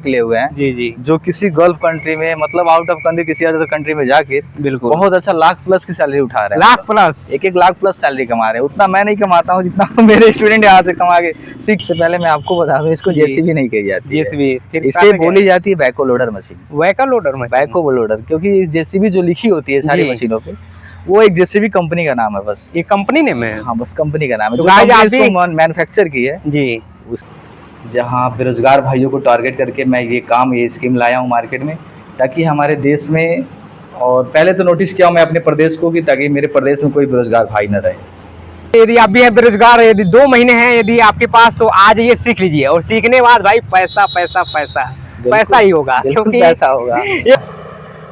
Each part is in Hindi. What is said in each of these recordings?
निकले हुए हैं जी जी। जो किसी गल्फ कंट्री में मतलब आउट ऑफ कंट्री किसी अदर कंट्री में जाके बिल्कुल बहुत अच्छा लाख प्लस की सैलरी उठा रहे हैं। लाख प्लस, एक लाख प्लस सैलरी कमा रहे हैं। उतना मैं नहीं कमाता हूँ जितना मेरे स्टूडेंट यहाँ से कमा के सीख। से पहले मैं आपको बता दूं, इसको जेसीबी नहीं कही जाती है, जेसीबी फिर इसे बोली जाती है बैको लोडर मशीन। बैको लोडर मशीन, बैको लोडर, क्योंकि जेसीबी जो लिखी होती है सारी जी। मशीनों पे, वो एक जेसीबी कंपनी का नाम है बस। ये कंपनी नेम है? हाँ, बस कंपनी का नाम है। तो जो कंपनी इसको मैन्युफैक्चर की है जी। जहाँ बेरोजगार भाइयों को टारगेट करके मैं ये स्कीम लाया हूँ मार्केट में, ताकि हमारे देश में, और पहले तो नोटिस किया हूँ मैं अपने प्रदेश को कि ताकि मेरे प्रदेश में कोई बेरोजगार भाई न रहे। यदि आप भी है बेरोजगार, यदि 2 महीने हैं यदि आपके पास, तो आज ये सीख लीजिए, और सीखने के बाद भाई पैसा पैसा पैसा पैसा ही होगा, क्योंकि पैसा होगा।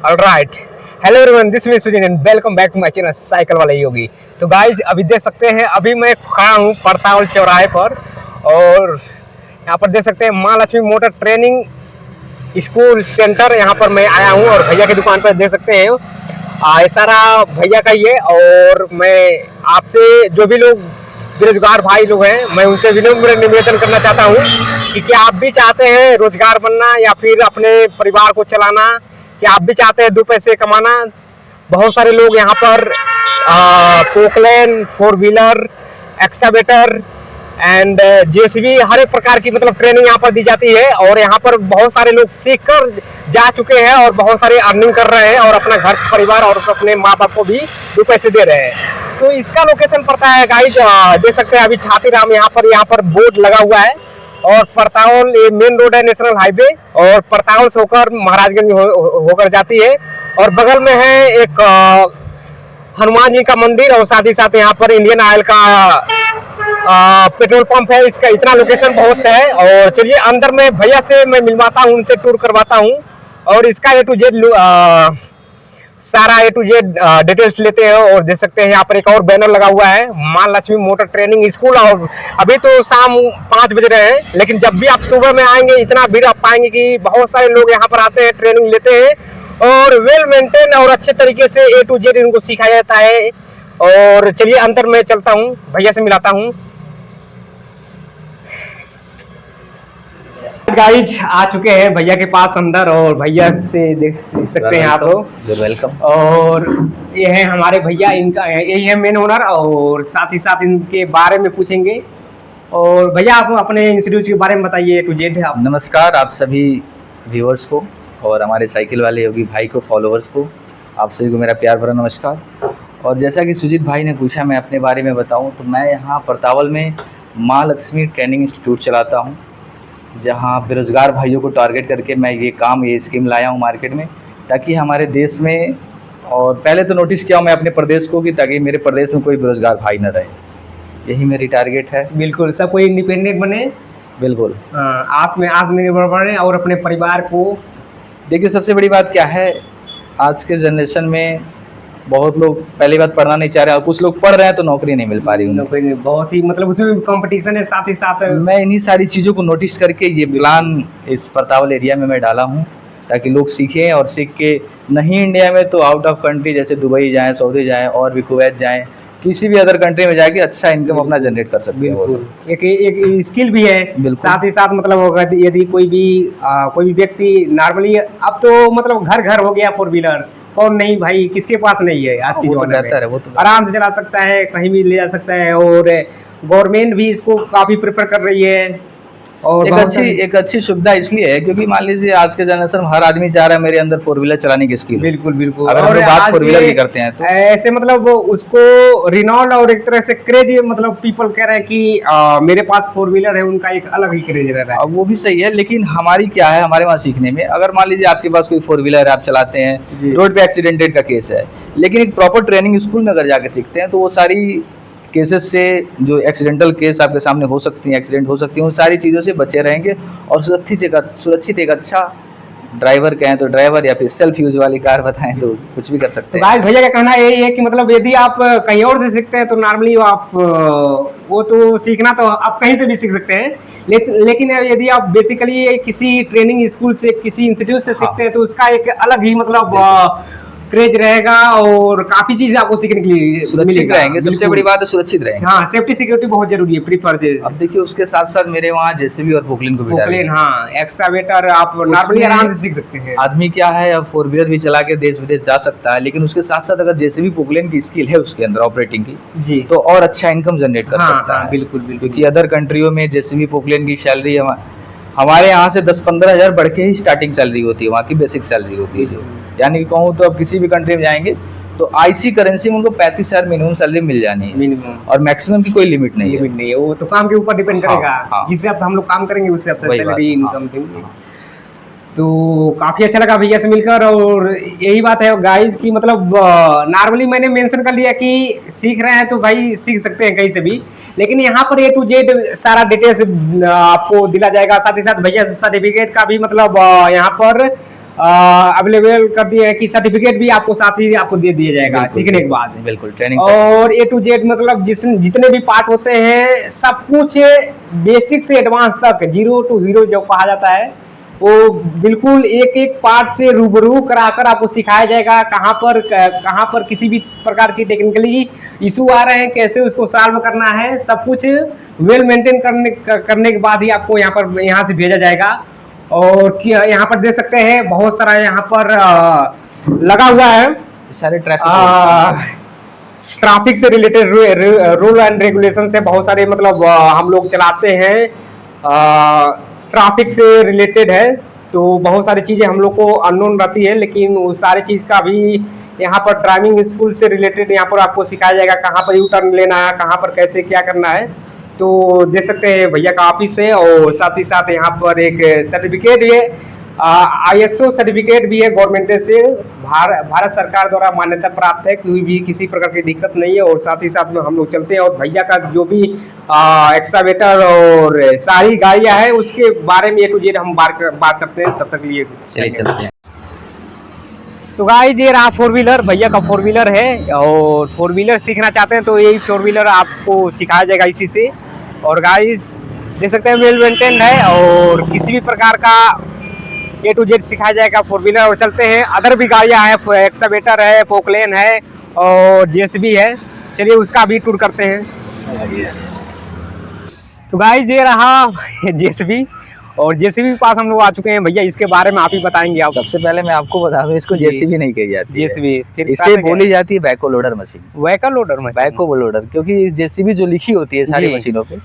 Alright, hello everyone, this is Sujin and welcome back to my channel cycle वाला योगी। तो गाइज अभी देख सकते हैं, अभी मैं खड़ा हूँ परतावल चौराहे पर, और यहाँ पर देख सकते हैं माँ Lakshmi motor training school centre, यहाँ पर मैं आया हूँ। और भैया की दुकान पर देख सकते हैं सारा भैया का ये। और मैं आपसे जो भी लोग बेरोजगार भाई लोग हैं, मैं उनसे विनम्र निवेदन करना चाहता हूँ कि क्या आप भी चाहते हैं रोजगार बनना या फिर अपने परिवार को चलाना, क्या आप भी चाहते हैं 2 पैसे कमाना। बहुत सारे लोग यहाँ पर Poclain, 4 wheeler, excavator and JCB, हर एक प्रकार की मतलब ट्रेनिंग यहाँ पर दी जाती है। और यहाँ पर बहुत सारे लोग सीख कर जा चुके हैं और बहुत सारे अर्निंग कर रहे हैं, और अपना घर परिवार और अपने माँ बाप को भी 2 पैसे दे रहे हैं। तो इसका लोकेशन पड़ता है गाइज, देख सकते हैं अभी छातीराम यहाँ पर बोर्ड लगा हुआ है। और परतावल ये मेन रोड है, नेशनल हाईवे, और परतावल से होकर महाराजगंज होकर जाती है। और बगल में है एक हनुमान जी का मंदिर, और साथ ही साथ यहाँ पर इंडियन ऑयल का पेट्रोल पंप है। इसका इतना लोकेशन बहुत है। और चलिए अंदर में भैया से मैं मिलवाता हूँ, उनसे टूर करवाता हूँ, और इसका A to Z सारा A to Z डिटेल्स लेते हैं। और देख सकते हैं यहाँ पर एक और बैनर लगा हुआ है, माँ लक्ष्मी मोटर ट्रेनिंग स्कूल। और अभी तो शाम 5 बज रहे हैं, लेकिन जब भी आप सुबह में आएंगे इतना भीड़ आप पाएंगे कि बहुत सारे लोग यहाँ पर आते हैं, ट्रेनिंग लेते हैं, और वेल मेंटेन और अच्छे तरीके से A to Z इनको सिखाया जाता है। और चलिए अंदर में चलता हूँ, भैया से मिलाता हूँ। गाइज आ चुके हैं भैया के पास अंदर, और भैया से देख सकते हैं आप लोग, वेलकम। और ये है हमारे भैया, इनका यही है मेन ओनर, और साथ ही साथ इनके बारे में पूछेंगे। और भैया आप अपने इंस्टीट्यूट के बारे में बताइए A to Z। आप नमस्कार आप सभी व्यूअर्स को और हमारे साइकिल वाले योगी भाई को, फॉलोअर्स को, आप सभी को मेरा प्यार भरा नमस्कार। और जैसा कि सुजीत भाई ने पूछा मैं अपने बारे में बताऊं, तो मैं यहाँ परतावल में माँ लक्ष्मी ट्रेनिंग इंस्टीट्यूट चलाता हूँ, जहाँ बेरोजगार भाइयों को टारगेट करके मैं ये स्कीम लाया हूँ मार्केट में, ताकि हमारे देश में, और पहले तो नोटिस किया हूँ मैं अपने प्रदेश को कि ताकि मेरे प्रदेश में कोई बेरोजगार भाई न रहे। यही मेरी टारगेट है। बिल्कुल, सब कोई इंडिपेंडेंट बने, बिल्कुल आप में आत्मनिर्भर बने, और अपने परिवार को। देखिए सबसे बड़ी बात क्या है, आज के जनरेशन में बहुत लोग पहली बात पढ़ना नहीं चाह रहे, और कुछ लोग पढ़ रहे हैं तो नौकरी नहीं मिल पा रही। नौकरी बहुत ही मतलब उसमें भी कंपटीशन है, साथ ही साथ मैं इन्हीं सारी चीज़ों को नोटिस करके ये प्लान इस परतावल एरिया में मैं डाला हूँ, ताकि लोग सीखें, और सीख के नहीं इंडिया में तो आउट ऑफ कंट्री जैसे दुबई जाएं, सऊदी जाएं, और भी कुवैत जाएं, किसी भी अदर कंट्री में जाके अच्छा इनकम अपना जनरेट कर सकते हैं। एक स्किल भी है, साथ ही साथ मतलब यदि कोई भी व्यक्ति नॉर्मली, अब तो मतलब घर घर हो गया 4 व्हीलर, कौन नहीं भाई, किसके पास नहीं है आज की जमाने में, वो तो आराम से चला सकता है, कहीं भी ले जा सकता है। और गवर्नमेंट भी इसको काफी प्रेफर कर रही है। और एक अच्छी सुविधा इसलिए है क्योंकि मान लीजिए आज के जनरेशन हर आदमी चाह रहा है मेरे अंदर 4 व्हीलर चलाने की स्किल। बिल्कुल बिल्कुल। अगर हम लोग बात 4 व्हीलर की करते हैं तो ऐसे मतलब उसको रिनॉल्ड और एक तरह से क्रेज, मतलब पीपल कह रहे हैं कि मेरे पास 4 व्हीलर है, उनका एक अलग ही क्रेज रह रहा है। वो भी सही है, लेकिन हमारी क्या है, हमारे वहाँ सीखने में, अगर मान लीजिए आपके पास कोई 4 व्हीलर है, आप चलाते हैं, रोड पे एक्सीडेंटेड का केस है, लेकिन एक प्रॉपर ट्रेनिंग स्कूल में अगर जाके सीखते हैं तो वो सारी केसेस से, जो एक्सीडेंटल केस आपके सामने हो सकती हैं, एक्सीडेंट हो सकती हैं, उन सारी चीज़ों से बचे रहेंगे, और सुरक्षित एक अच्छा ड्राइवर कहें तो ड्राइवर, या फिर सेल्फ यूज वाली कार बताएं तो कुछ भी कर सकते हैं। तो भैया का कहना यही है कि मतलब यदि आप कहीं और से सीखते हैं तो नॉर्मली आप वो तो सीखना तो आप कहीं से भी सीख सकते हैं, लेकिन यदि आप बेसिकली किसी ट्रेनिंग स्कूल से, किसी इंस्टीट्यूट से सीखते हैं तो उसका एक अलग ही मतलब क्रेज रहेगा और काफी चीज आपको सीखने के लिए सुरक्षित रहेंगे, सबसे बड़ी बात है सुरक्षित रहेंगे। हाँ, सेफ्टी सिक्योरिटी बहुत जरूरी है, प्री परचेज। अब देखिए उसके साथ साथ मेरे वहाँ जेसीबी और पोकलेन को भी डाला है। हाँ, एक्सकावेटर आप नॉर्मली आराम से सीख सकते हैं। आदमी क्या है, अब 4 व्हीलर भी चला के देश विदेश जा सकता है, लेकिन उसके साथ साथ अगर जेसीबी पोकलेन की स्किल है उसके अंदर ऑपरेटिंग की जी, तो और अच्छा इनकम जनरेट कर सकता है। बिल्कुल बिल्कुल, क्योंकि अदर कंट्रियों में जेसीबी पोकलेन की सैलरी हमारे यहाँ से 10-15 हज़ार बढ़ के ही स्टार्टिंग सैलरी होती है, वहाँ की बेसिक सैलरी होती है जो, यानी कि कहूँ तो अब किसी भी कंट्री में जाएंगे तो आईसी करेंसी में उनको 35,000 मिनिमम सैलरी मिल जानी है मिनिमम, और मैक्सिमम की कोई लिमिट नहीं है, वो तो काम के ऊपर डिपेंड करेगा। जिस हिसाब से हम लोग काम करेंगे उससे सैलरी इनकम देंगे। तो काफी अच्छा लगा भैया से मिलकर, और यही बात है गाइस की मतलब नॉर्मली मैंने मेंशन कर लिया कि सीख रहे हैं तो भाई सीख सकते हैं कहीं से भी, लेकिन यहाँ पर A to Z सारा डिटेल्स आपको दिला जाएगा। साथ ही साथ भैया सर्टिफिकेट का भी मतलब यहाँ पर अवेलेबल कर दिया है कि सर्टिफिकेट भी आपको साथ ही आपको दे दिया जाएगा सीखने के बाद। बिल्कुल ट्रेनिंग, और A to Z मतलब जितने भी पार्ट होते हैं सब कुछ बेसिक से एडवांस तक, 0 to हीरो जो कहा जाता है, वो बिल्कुल एक एक पार्ट से रूबरू कराकर आपको सिखाया जाएगा। कहाँ पर किसी भी प्रकार की टेक्निकली इशू आ रहे हैं, कैसे उसको सॉल्व करना है, सब कुछ वेल मेंटेन करने के बाद ही आपको यहाँ से भेजा जाएगा। और यहाँ पर देख सकते हैं बहुत सारा यहाँ पर लगा हुआ है सारे ट्रैफिक से रिलेटेड रूल एंड रेगुलेशन से बहुत सारे मतलब हम लोग चलाते हैं, ट्रैफिक से रिलेटेड है, तो बहुत सारी चीजें हम लोग को अननोन रहती है, लेकिन वो सारी चीज का भी यहाँ पर ड्राइविंग स्कूल से रिलेटेड यहाँ पर आपको सिखाया जाएगा, कहाँ पर यू टर्न लेना है, कहाँ पर कैसे क्या करना है। तो देख सकते हैं भैया का ऑफिस है, और साथ ही साथ यहाँ पर एक सर्टिफिकेट भी है, ISO सर्टिफिकेट भी है गवर्नमेंट से, भारत सरकार द्वारा मान्यता प्राप्त है, कोई भी किसी प्रकार की दिक्कत नहीं है। और साथ ही साथ में हम लोग चलते हैं, और भैया का जो भी एक्सकावेटर और सारी गाड़ियां हैं उसके बारे में A to Z हम बात करते हैं। तब तक लिए चलते हैं। तो गाइस ये रहा 4 व्हीलर, भैया का 4 व्हीलर है, और 4 व्हीलर सीखना चाहते हैं तो यही 4 व्हीलर आपको सिखाया जाएगा इसी से। और गाइस देख सकते हैं वेल मेंटेन्ड है, और किसी भी प्रकार का A to Z सिखाया जाएगा 4 व्हीलर। और चलते हैं, अदर भी गाड़ियाँ हैं, एक्सकावेटर है, पोकलेन है और जेसीबी है, चलिए उसका भी टूर करते हैं। तो गाइस ये रहा जेसीबी, और जेसीबी के पास हम लोग आ चुके हैं। भैया इसके बारे में आप ही बताएंगे। आप सबसे पहले मैं आपको बता दूं, इसको जेसीबी नहीं कही जाती, जेसीबी इसे बोली जाती है बैको लोडर मशीन। बैको लोडर, क्योंकि जेसीबी जो लिखी होती है सारी मशीनों पे,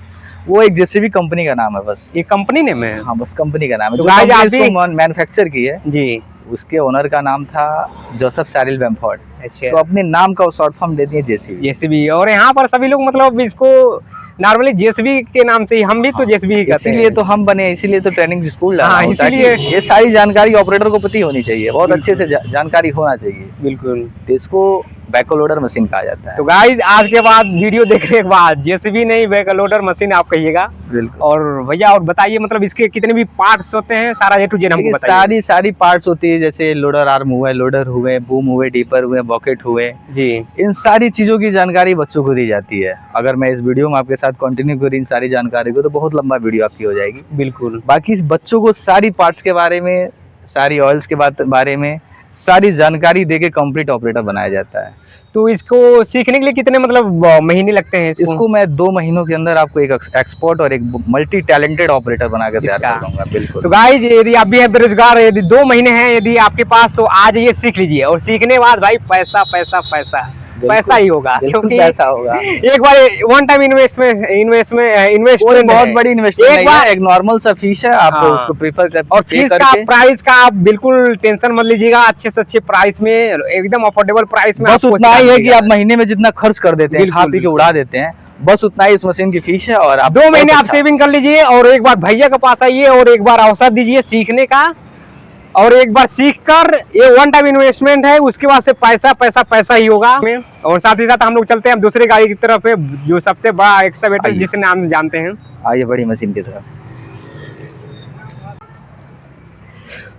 वो एक जेसीबी कंपनी का नाम है, बस ये कंपनी नेम है। हाँ, बस कंपनी का नाम है। तो जो मैन्युफैक्चर की है जी, उसके ओनर का नाम था जोसेफ सारिल बेम्फोर्ड। तो अपने नाम का शॉर्ट फॉर्म दे दिए जेसीबी। और यहाँ पर सभी लोग मतलब इसको नॉर्मली जेसीबी के नाम से ही, हम भी तो जेसीबी कहते हैं, इसीलिए तो हम बने, इसीलिए तो ट्रेनिंग स्कूल डाला। इसीलिए ये सारी जानकारी ऑपरेटर को पता होनी चाहिए, बहुत अच्छे से जानकारी होना चाहिए। बिल्कुल, तो इसको बैको लोडर मशीन कहा जाता है। तो गाइस आज के बाद वीडियो देखने के बाद जेसीबी नहीं बैको लोडर मशीन आप कहिएगा। बिल्कुल। और भैया और बताइए मतलब इसके कितने भी पार्ट्स होते हैं, सारा A to Z हमको बताइए। सारी पार्ट्स होती है, जैसे लोडर आर्म हुए, लोडर हुए, बूम हुए, डीपर हुए, बॉकेट हुए जी, इन सारी चीजों की जानकारी बच्चों को दी जाती है। अगर मैं इस वीडियो में आपके साथ कंटिन्यू करूँ इन सारी जानकारी को तो बहुत लंबा वीडियो आपकी हो जाएगी। बिल्कुल, बाकी बच्चों को सारी पार्ट्स के बारे में, सारी ऑयल्स के बारे में सारी जानकारी देके कंप्लीट ऑपरेटर बनाया जाता है। तो इसको सीखने के लिए कितने मतलब महीने लगते हैं? इसको मैं 2 महीनों के अंदर आपको एक एक्सपर्ट और एक मल्टी टैलेंटेड ऑपरेटर बनाकर तैयार कर दूंगा। बिल्कुल। तो गाइस यदि आप भी बेरोजगार, यदि 2 महीने हैं यदि आपके पास, तो आज ये सीख लीजिए, और सीखने के बाद भाई पैसा पैसा पैसा पैसा ही होगा, क्योंकि पैसा होगा। एक बार वन टाइम इन्वेस्टमेंट बहुत बड़ी इन्वेस्टमेंट है, एक नॉर्मल सा फीस है, आप उसको प्रेफर कर। और फीस का प्राइस का आप बिल्कुल टेंशन मत लीजिएगा, अच्छे से अच्छे प्राइस में, एकदम अफोर्डेबल प्राइस में। बस उतना ही है कि आप महीने में जितना खर्च कर देते हैं, खा पी के उड़ा देते हैं, बस उतना ही इस मशीन की फीस है। और आप 2 महीने आप सेविंग कर लीजिए, और एक बार भैया के पास आइए, और एक बार अवसर दीजिए सीखने का, और एक बार सीखकर, ये वन टाइम इन्वेस्टमेंट है, उसके बाद से पैसा पैसा पैसा ही होगा। और साथ ही साथ हम लोग चलते हैं दूसरे गाड़ी की तरफ है, जो सबसे बड़ा एक्सकावेटर जिसके नाम जानते हैं। आइए बड़ी मशीन की तरफ।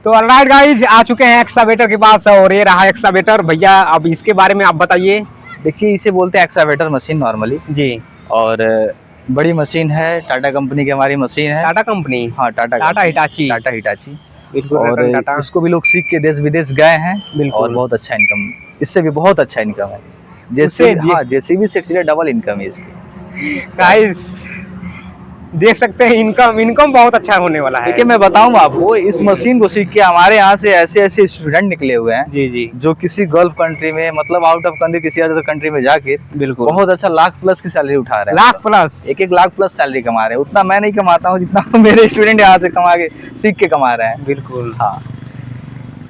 तो ऑलराइट गाइस आ चुके हैं एक्सकावेटर के पास, और ये रहा एक्सकावेटर। भैया अब इसके बारे में आप बताइए। देखिए इसे बोलते हैं एक्सकावेटर मशीन नॉर्मली जी, और बड़ी मशीन है, टाटा कंपनी की हमारी मशीन है। टाटा कंपनी? हाँ, टाटा हिटाची। बिल्कुल। और इसको भी लोग सीख के देश विदेश गए हैं। बिल्कुल, और बहुत अच्छा इनकम इससे भी बहुत अच्छा इनकम है। उससे हाँ, जेसीबी से एक्चुअली डबल इनकम है इसकी। गाइस देख सकते हैं इनकम बहुत अच्छा होने वाला है। देखिए मैं बताऊं आपको, इस मशीन को सीख के हमारे यहाँ से ऐसे ऐसे स्टूडेंट निकले हुए हैं जी जी, जो किसी गल्फ कंट्री में, मतलब आउट ऑफ कंट्री, किसी अदर कंट्री में जाके बिल्कुल बहुत अच्छा लाख प्लस की सैलरी उठा रहे हैं। लाख प्लस, एक लाख प्लस सैलरी कमा रहे हैं। उतना मैं नहीं कमाता हूँ जितना मेरे स्टूडेंट यहाँ से कमा के सीख के कमा रहे हैं। बिल्कुल हाँ,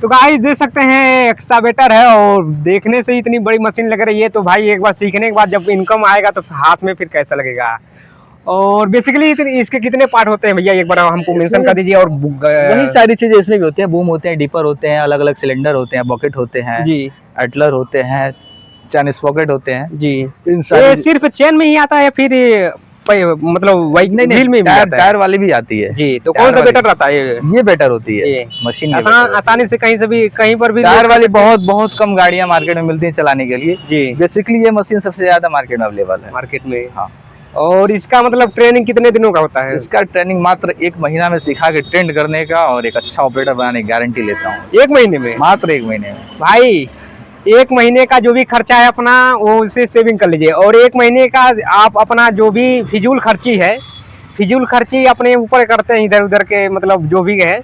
तो गाइस देख सकते हैं एक्सावेटर है और देखने से इतनी बड़ी मशीन लग रही है, तो भाई एक बार सीखने के बाद जब इनकम आएगा तो हाथ में फिर कैसा लगेगा। और बेसिकली इसके कितने पार्ट होते हैं भैया, एक बार हमको मेंशन कर दीजिए। और वही सारी चीजें इसमें भी होती हैं, बूम होते हैं, डिपर होते हैं, अलग अलग सिलेंडर होते हैं, बकेट होते हैं जी, एटलर होते हैं, चैन स्पॉकेट होते हैं जी। इन ये सिर्फ चेन में ही आता है फिर मतलब व्हील में भी आता है? टायर वाली भी आती है जी। तो कौन सा बेटर रहता है? ये बेटर होती है ये मशीन, आसानी से कहीं से भी कहीं पर भी। टायर वाली बहुत कम गाड़ियां मार्केट में मिलती हैं चलाने के लिए जी। बेसिकली ये मशीन सबसे ज्यादा मार्केट में अवेलेबल है मार्केट में। हाँ। और इसका मतलब ट्रेनिंग कितने दिनों का होता है? इसका ट्रेनिंग मात्र 1 महीना में सिखा के ट्रेंड करने का और एक अच्छा ऑपरेटर बनाने की गारंटी लेता हूँ। 1 महीने में? मात्र 1 महीने में भाई 1 महीने का जो भी खर्चा है अपना वो उसे सेविंग कर लीजिए, और 1 महीने का आप अपना जो भी फिजूल खर्ची अपने ऊपर करते हैं इधर उधर के, मतलब जो भी है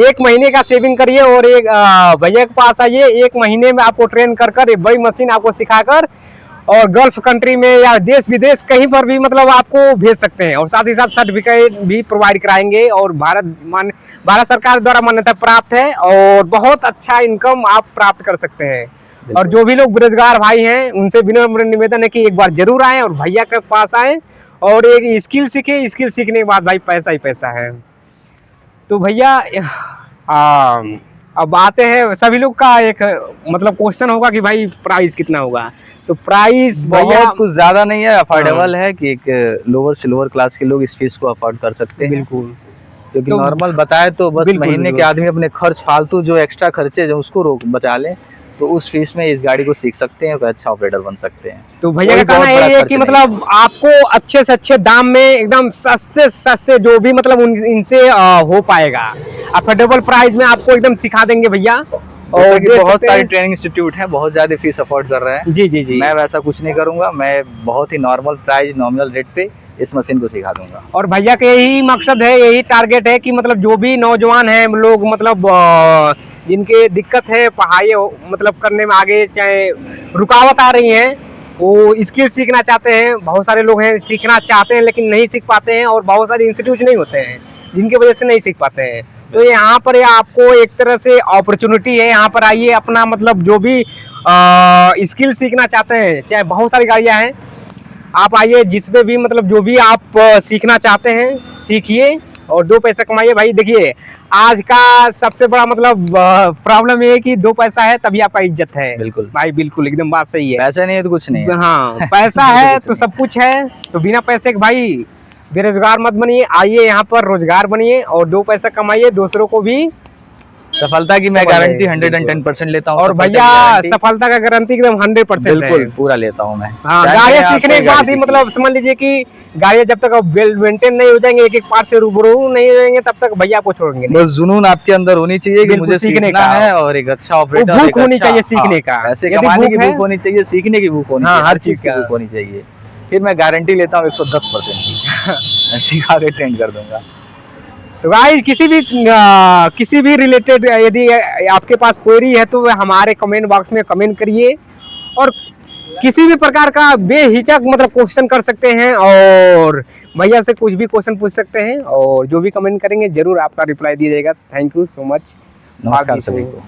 1 महीने का सेविंग करिए और एक भैया के पास आइए। 1 महीने में आपको ट्रेन कर एक बड़ी मशीन आपको सिखाकर और गल्फ कंट्री में या देश विदेश कहीं पर भी मतलब आपको भेज सकते हैं, और साथ ही साथ सर्टिफिकेट भी प्रोवाइड कराएंगे। और भारत सरकार द्वारा मान्यता प्राप्त है और बहुत अच्छा इनकम आप प्राप्त कर सकते हैं। और जो भी लोग बेरोजगार भाई हैं उनसे विनम्र निवेदन है कि एक बार जरूर आएं और भैया के पास आएं और एक स्किल सीखें। स्किल सीखने के बाद भाई पैसा ही पैसा है। तो भैया अब आते हैं, सभी लोग का एक मतलब क्वेश्चन होगा कि भाई प्राइस कितना होगा। तो प्राइस बहुत कुछ ज्यादा नहीं है, अफोर्डेबल है कि एक लोअर से लोअर क्लास के लोग इस फीस को अफोर्ड कर सकते हैं। बिल्कुल, क्योंकि नॉर्मल बताए तो बस महीने के आदमी अपने खर्च फालतू जो एक्स्ट्रा खर्चे जो उसको बचा ले, तो उस फीस में इस गाड़ी को सीख सकते हैं और अच्छा ऑपरेटर बन सकते हैं। तो भैया का कहना ये है कि मतलब आपको अच्छे से अच्छे दाम में एकदम सस्ते जो भी मतलब इनसे हो पाएगा, अफोर्डेबल प्राइस में आपको एकदम सिखा देंगे भैया। और बहुत सारे ट्रेनिंग इंस्टीट्यूट हैं, बहुत ज्यादा फीस अफोर्ड कर रहे हैं। जी जी जी। मैं वैसा कुछ नहीं करूंगा, मैं बहुत ही नॉर्मल प्राइस, नॉमिनल रेट पे इस मशीन को सिखा दूंगा। और भैया का यही मकसद है, यही टारगेट है कि मतलब जो भी नौजवान हैं लोग, मतलब जिनके दिक्कत है पढ़ाई मतलब करने में, आगे चाहे रुकावट आ रही है, वो स्किल सीखना चाहते हैं। बहुत सारे लोग हैं सीखना चाहते हैं लेकिन नहीं सीख पाते हैं, और बहुत सारे इंस्टीट्यूट नहीं होते हैं जिनकी वजह से नहीं सीख पाते हैं। तो यहाँ पर आपको एक तरह से अपॉर्चुनिटी है, यहाँ पर आइए अपना मतलब जो भी स्किल सीखना चाहते हैं, चाहे बहुत सारी गाड़ियाँ हैं, आप आइए जिसमें भी मतलब जो भी आप सीखना चाहते हैं सीखिए और 2 पैसा कमाइए। भाई देखिए आज का सबसे बड़ा मतलब प्रॉब्लम ये है कि 2 पैसा है तभी आपका इज्जत है। बिल्कुल भाई, बिल्कुल एकदम बात सही है। पैसा नहीं है तो कुछ नहीं है। हाँ, पैसा है तो सब कुछ है। तो बिना पैसे के भाई बेरोजगार मत बनिए, आइए यहाँ पर रोजगार बनिए और 2 पैसा कमाइए, दूसरों को भी सफलता की मैं गारंटी 110% लेता हूँ। और भैया सफलता का गारंटी एकदम 100% बिल्कुल पूरा लेता हूँ मैं। हाँ, गाड़ी सीखने के बाद ही मतलब समझ लीजिए कि गाड़ी जब तक वेल मेंटेन नहीं हो जाएंगे, एक पार्ट से रूबरू नहीं हो जाएंगे, तब तक भैया आपको छोड़ेंगे नहीं। बस जुनून आपके अंदर होनी चाहिए कि मुझे सीखने का है और एक अच्छा ऑपरेटर, भूख होनी चाहिए सीखने का, पैसे कमाने की भूख होनी चाहिए, सीखने की भूख होनी चाहिए, हर चीज की भूख होनी चाहिए। फिर मैं गारंटी लेता हूँ 110% की, सिखा के ट्रेंड कर दूंगा। तो भाई किसी भी रिलेटेड यदि आपके पास क्वेरी है तो हमारे कमेंट बॉक्स में कमेंट करिए, और किसी भी प्रकार का बेहिचक मतलब क्वेश्चन कर सकते हैं, और भैया से कुछ भी क्वेश्चन पूछ सकते हैं, और जो भी कमेंट करेंगे जरूर आपका रिप्लाई दिया जाएगा। Thank you so much. नमस्कार सभी को।